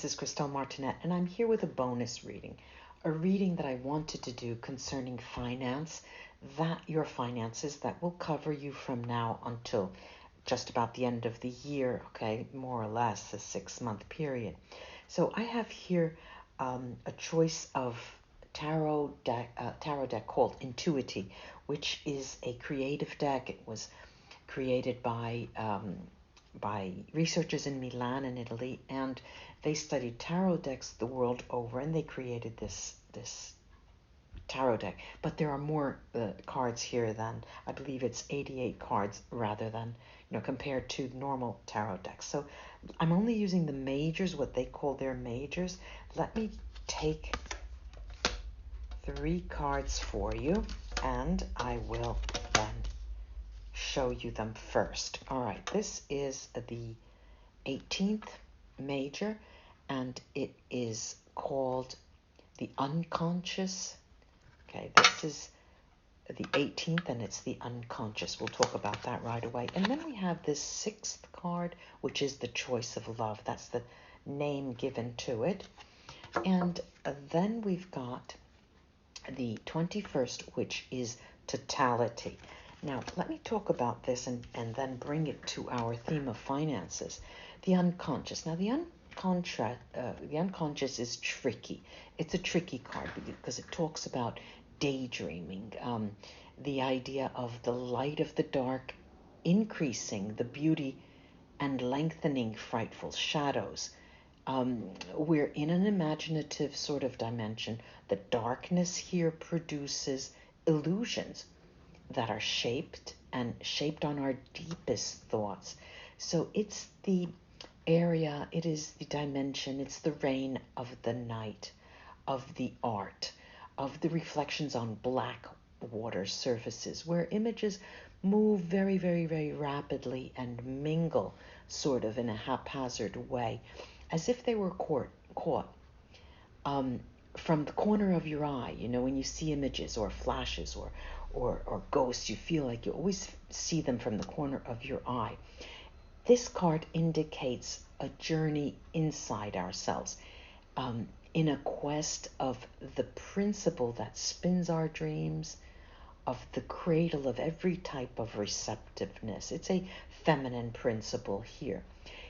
this is Christelle Martinette, and I'm here with a bonus reading, a reading that I wanted to do concerning finance, your finances that will cover you from now until just about the end of the year, okay, more or less a 6-month period. So I have here a choice of tarot deck called Intuiti, which is a creative deck. It was created by researchers in Milan in Italy, and they studied tarot decks the world over, and they created this tarot deck. But there are more cards here than, I believe it's 88 cards rather than, compared to normal tarot decks. So I'm only using the majors, what they call their majors. Let me take 3 cards for you, and I will then show you them first. All right, this is the 18th major, and it is called the unconscious. Okay, this is the 18th, and it's the unconscious. We'll talk about that right away. And then we have this 6th card, which is the choice of love. That's the name given to it. And then we've got the 21st, which is totality. Now, let me talk about this and then bring it to our theme of finances. The unconscious. Now, the unconscious is tricky. It's a tricky card because it talks about daydreaming, the idea of the light of the dark increasing the beauty and lengthening frightful shadows. We're in an imaginative sort of dimension. The darkness here produces illusions that are shaped on our deepest thoughts. So it's the area, it is the dimension, it's the reign of the night, of the art, of the reflections on black water surfaces, where images move very, very, very rapidly and mingle sort of in a haphazard way, as if they were caught from the corner of your eye. When you see images or flashes or ghosts, you feel like you always see them from the corner of your eye. This card indicates a journey inside ourselves, in a quest of the principle that spins our dreams, of the cradle of every type of receptiveness. It's a feminine principle here.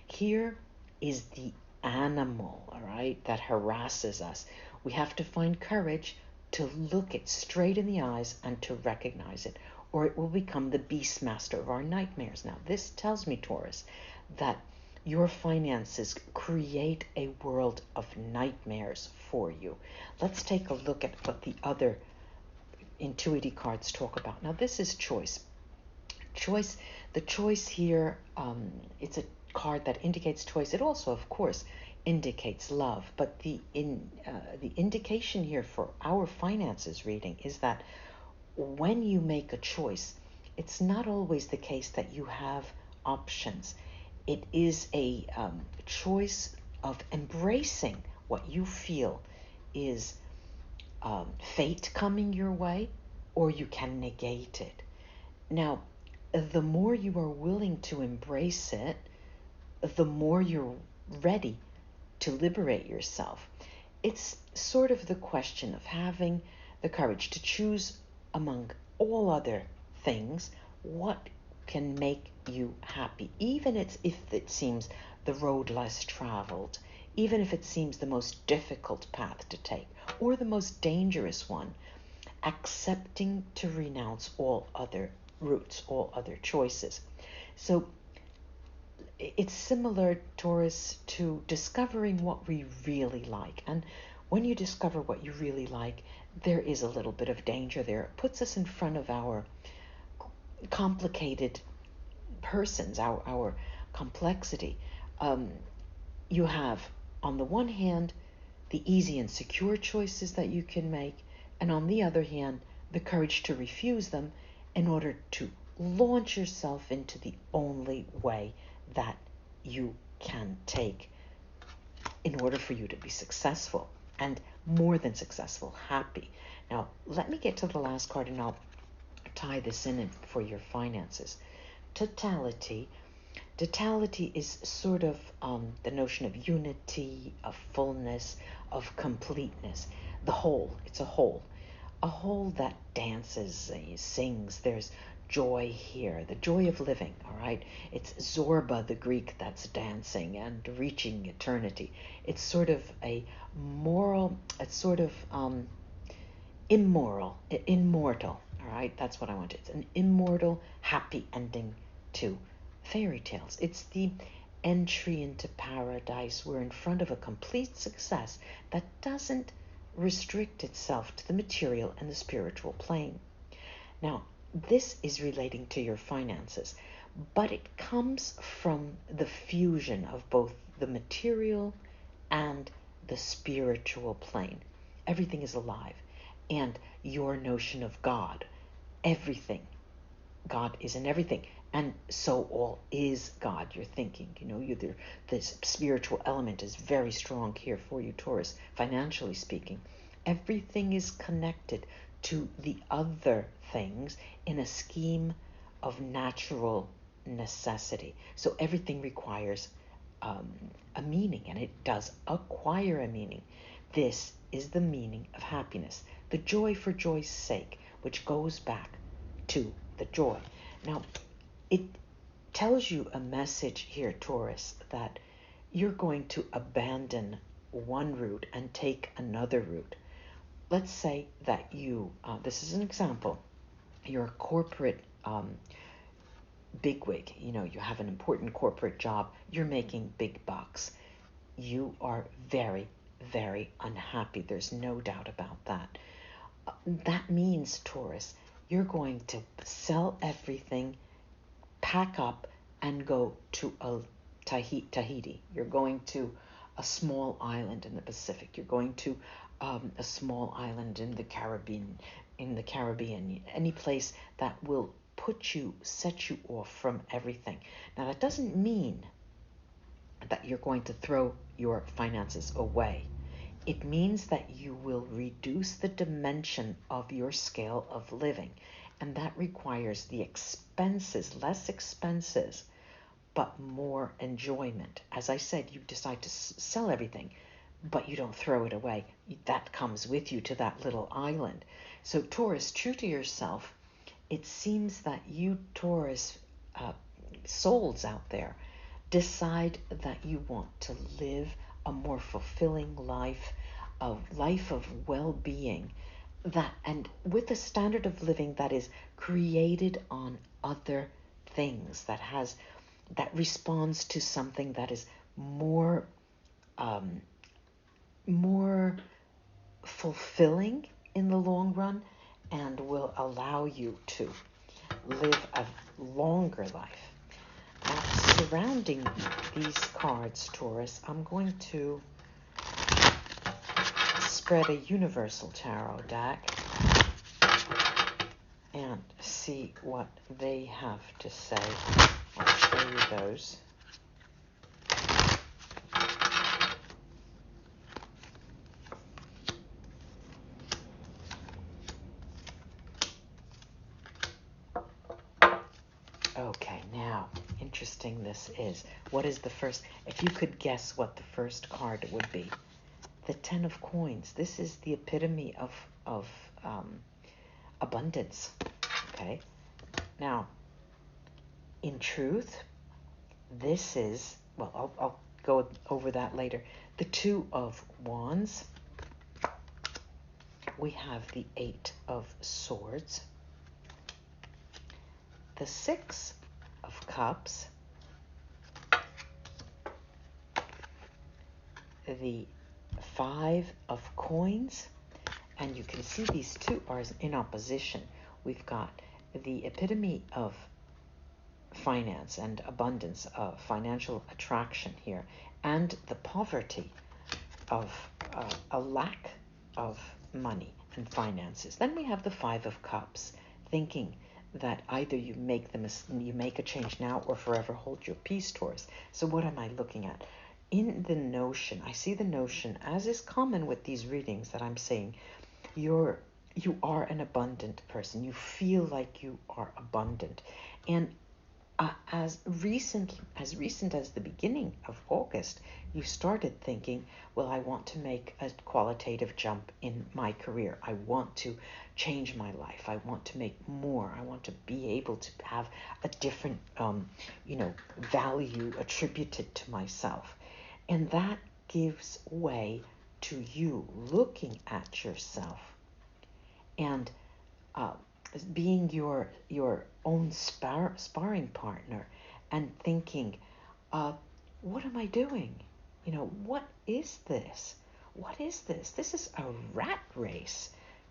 Here is the animal, all right, that harasses us. We have to find courage to look it straight in the eyes and to recognize it, or it will become the beast master of our nightmares. Now, this tells me, Taurus, that your finances create a world of nightmares for you. Let's take a look at what the other Intuiti cards talk about. Now, this is choice. The choice here, it's a card that indicates choice. It also, of course, indicates love. But the indication here for our finances reading is that when you make a choice, it's not always the case that you have options. It is a choice of embracing what you feel is fate coming your way, or you can negate it. Now, the more you are willing to embrace it, the more you're ready to liberate yourself. It's sort of the question of having the courage to choose among all other things what can make you happy, even if it seems the road less traveled, even if it seems the most difficult path to take or the most dangerous one, accepting to renounce all other routes, all other choices. So it's similar, Taurus, to discovering what we really like. And when you discover what you really like, there is a little bit of danger there. It puts us in front of our complicated persons, our complexity. You have, on the one hand, the easy and secure choices that you can make, and on the other hand, the courage to refuse them in order to launch yourself into the only way that you can take in order for you to be successful, and more than successful, happy. Now, let me get to the last card, and I'll tie this in for your finances. Totality. Totality is sort of the notion of unity, of fullness, of completeness. The whole, it's a whole that dances, sings. There's joy here, the joy of living, all right? It's Zorba, the Greek, that's dancing and reaching eternity. It's sort of a moral, it's sort of immortal, all right? That's what I want. It's an immortal, happy ending to fairy tales. It's the entry into paradise. We're in front of a complete success that doesn't restrict itself to the material and the spiritual plane. Now, this is relating to your finances, but it comes from the fusion of both the material and the spiritual plane. Everything is alive. And your notion of God, everything. God is in everything. And so all is God, you're thinking. This spiritual element is very strong here for you, Taurus, financially speaking. Everything is connected to the other things in a scheme of natural necessity. So everything requires a meaning, and it does acquire a meaning. This is the meaning of happiness, the joy for joy's sake, which goes back to the joy. Now, it tells you a message here, Taurus, that you're going to abandon one route and take another route. Let's say that this is an example, you're a corporate bigwig, you have an important corporate job, you're making big bucks. You are very, very unhappy. There's no doubt about that. That means, Taurus, you're going to sell everything, pack up, and go to Tahiti. You're going to a small island in the Pacific. You're going to a small island in the Caribbean, any place that will set you off from everything. Now, that doesn't mean that you're going to throw your finances away. It means that you will reduce the dimension of your scale of living, and that requires the expenses, less expenses, but more enjoyment. As I said, you decide to sell everything, but you don't throw it away. That comes with you to that little island. So Taurus, true to yourself, it seems that you Taurus souls out there decide that you want to live a more fulfilling life, a life of well-being, and with a standard of living that is created on other things, that responds to something that is more fulfilling in the long run, and will allow you to live a longer life. Now, surrounding these cards, Taurus, I'm going to spread a universal tarot deck and see what they have to say. I'll show you those. Okay, now, interesting this is. What is the first? If you could guess what the first card would be. The Ten of Coins. This is the epitome of abundance. Okay. Now, in truth, this is, well, I'll go over that later. The Two of Wands. We have the Eight of Swords. The Six of Cups. The Five of Coins. And you can see these two are in opposition. We've got the epitome of finance and abundance, financial attraction here, and the poverty of a lack of money and finances. Then we have the Five of Cups, thinking that either you make a change now or forever hold your peace, Taurus. So what am I looking at? In the notion, I see the notion, as is common with these readings that I'm saying, you are an abundant person. You feel like you are abundant. And as recent as the beginning of August, you started thinking, well, I want to make a qualitative jump in my career. I want to change my life. I want to make more. I want to be able to have a different, value attributed to myself. And that gives way to you looking at yourself and uh, being your own sparring partner and thinking, uh, what am I doing? What is this? What is this? This is a rat race.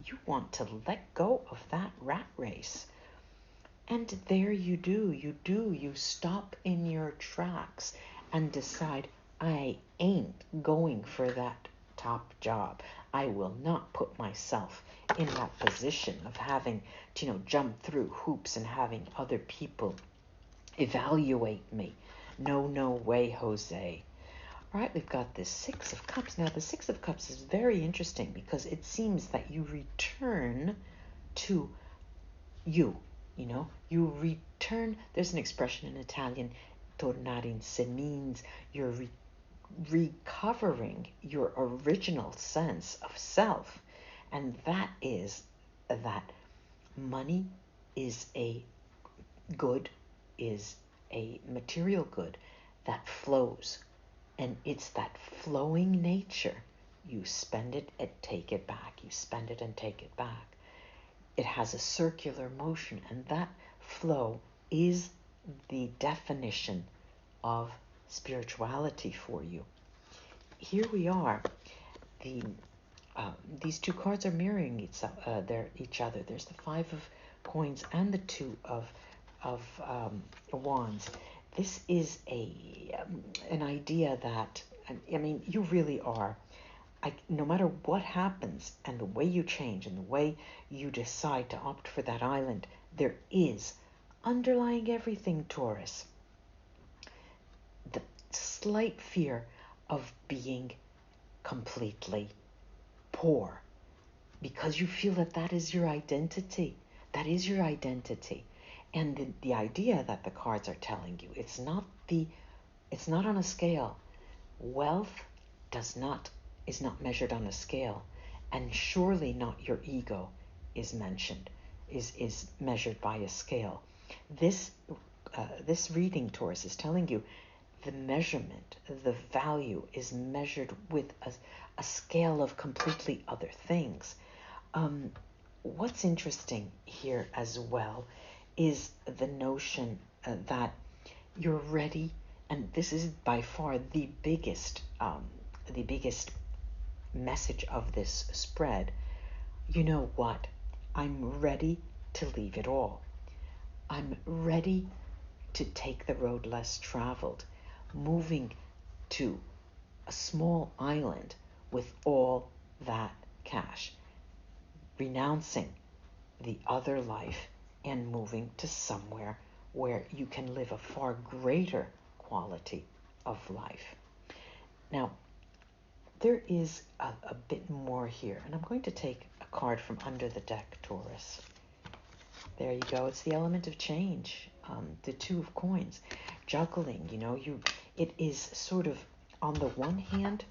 You want to let go of that rat race. And there you stop in your tracks and decide, I ain't going for that top job. I will not put myself in that position of having to, jump through hoops and having other people evaluate me. No, no way, Jose. All right, we've got this Six of Cups. Now, the Six of Cups is very interesting because it seems that you return to you. You return. There's an expression in Italian, tornare in se, means you're recovering your original sense of self. And that is that money is a good, is a material good that flows. And it's that flowing nature. You spend it and take it back. You spend it and take it back. It has a circular motion, and that flow is the definition of spirituality for you. Here we are. These two cards are mirroring each other. There's the Five of Coins and the Two of Wands. This is an idea that, you really are. No matter what happens and the way you change and the way you decide to opt for that island, there is, underlying everything, Taurus, the slight fear of being completely poor, because you feel that is your identity. That is your identity. And the idea that the cards are telling you, it's not on a scale. Wealth is not measured on a scale, and surely not your ego is measured by a scale. This reading, Taurus, is telling you the measurement, the value is measured with a scale of completely other things. What's interesting here as well is the notion that you're ready, and this is by far the biggest message of this spread. You know what? I'm ready to leave it all. I'm ready to take the road less traveled, moving to a small island with all that cash, renouncing the other life and moving to somewhere where you can live a far greater quality of life. Now, there is a bit more here, and I'm going to take a card from under the deck, Taurus. There you go. It's the element of change, the Two of Coins. Juggling, it is sort of, on the one hand,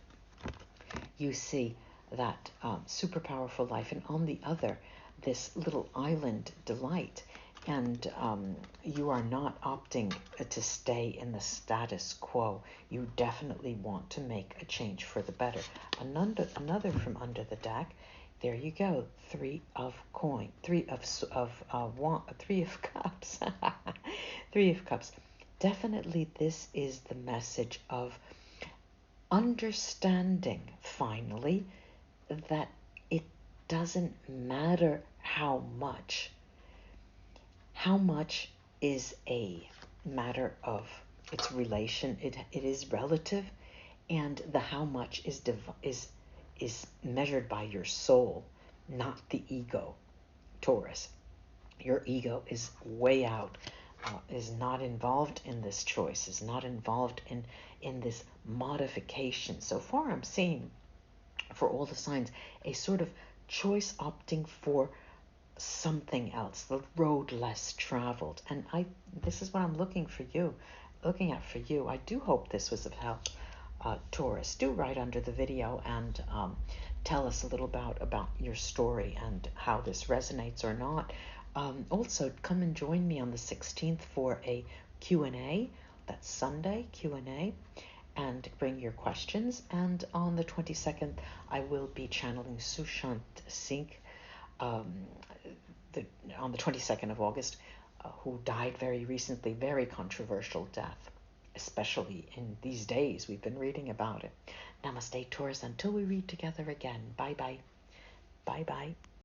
you see that super powerful life, and on the other, this little island delight. And you are not opting to stay in the status quo. You definitely want to make a change for the better. Another from under the deck. There you go. Three of Cups. Three of Cups. Definitely, this is the message of understanding, finally, that it doesn't matter how much. How much is a matter of its relation. It is relative, and the how much is measured by your soul, not the ego, Taurus. Your ego is way out, is not involved in this choice, is not involved in this modification. So far, I'm seeing, for all the signs, a sort of choice opting for something else, the road less traveled. And this is what I'm looking at for you. I do hope this was of help. Taurus, do write under the video and tell us a little about your story and how this resonates or not. Also, come and join me on the 16th for a Q&A. That's Sunday, Q&A, and bring your questions. And on the 22nd, I will be channeling Sushant Singh, on the 22nd of August, who died very recently, very controversial death, especially in these days. We've been reading about it. Namaste, Taurus, until we read together again. Bye-bye. Bye-bye.